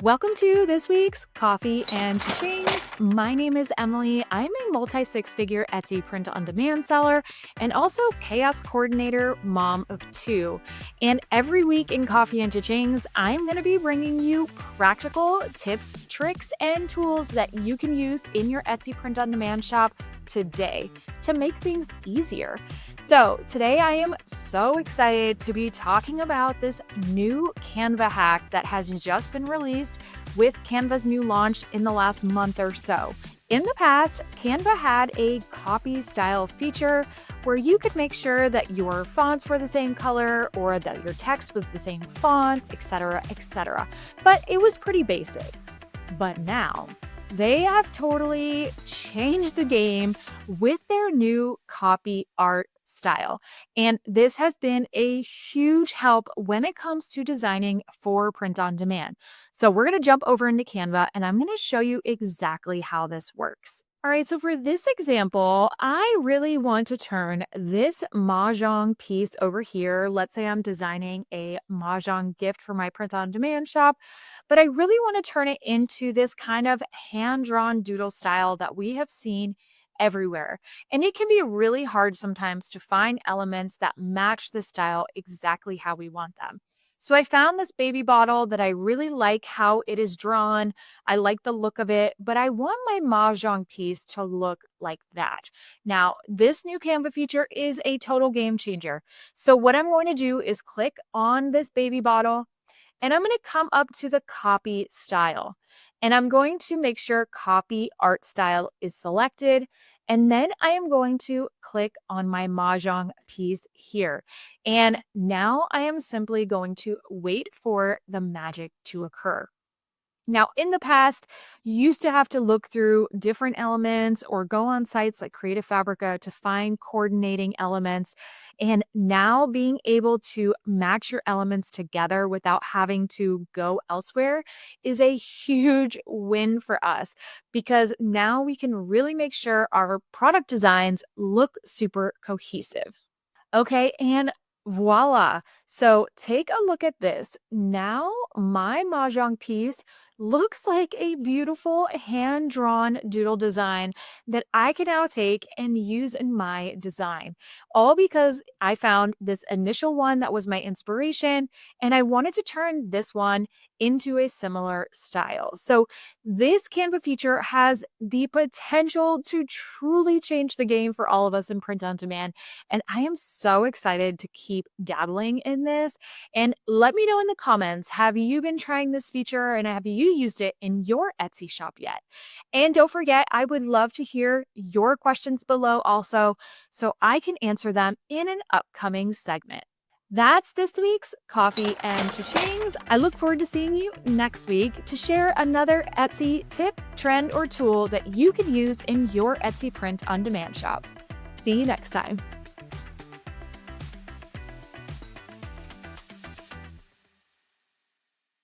Welcome to this week's Coffee and Cha-Chings. My name is Emily. I'm a multi-six-figure Etsy print-on-demand seller and also chaos coordinator, mom of two. And every week in Coffee and Cha-Chings, I'm going to be bringing you practical tips, tricks, and tools that you can use in your Etsy print-on-demand shop today to make things easier. So today I am so excited to be talking about this new Canva hack that has just been released with Canva's new launch in the last month or so. In the past, Canva had a copy style feature where you could make sure that your fonts were the same color or that your text was the same font, etc., etc. But it was pretty basic. But now, they have totally changed the game with their new copy art style. And this has been a huge help when it comes to designing for print on demand. So we're going to jump over into Canva and I'm going to show you exactly how this works. All right, so for this example, I really want to turn this mahjong piece over here. Let's say I'm designing a mahjong gift for my print-on-demand shop, but I really want to turn it into this kind of hand-drawn doodle style that we have seen everywhere. And it can be really hard sometimes to find elements that match the style exactly how we want them. So I found this baby bottle that I really like how it is drawn. I like the look of it, but I want my mahjong piece to look like that. Now, this new Canva feature is a total game changer. So what I'm going to do is click on this baby bottle and I'm going to come up to the copy style. And I'm going to make sure copy art style is selected. And then I am going to click on my mahjong piece here. And now I am simply going to wait for the magic to occur. Now, in the past, you used to have to look through different elements or go on sites like Creative Fabrica to find coordinating elements. And now being able to match your elements together without having to go elsewhere is a huge win for us because now we can really make sure our product designs look super cohesive. Okay, and voila. So take a look at this. Now my mahjong piece looks like a beautiful hand-drawn doodle design that I can now take and use in my design. All because I found this initial one that was my inspiration and I wanted to turn this one into a similar style. So this Canva feature has the potential to truly change the game for all of us in print on demand. And I am so excited to keep dabbling in this. And let me know in the comments, have you been trying this feature and have you used it in your Etsy shop yet? And don't forget, I would love to hear your questions below also, so I can answer them in an upcoming segment. That's this week's Coffee and Cha-Chings. I look forward to seeing you next week to share another Etsy tip, trend, or tool that you can use in your Etsy print on demand shop. See you next time.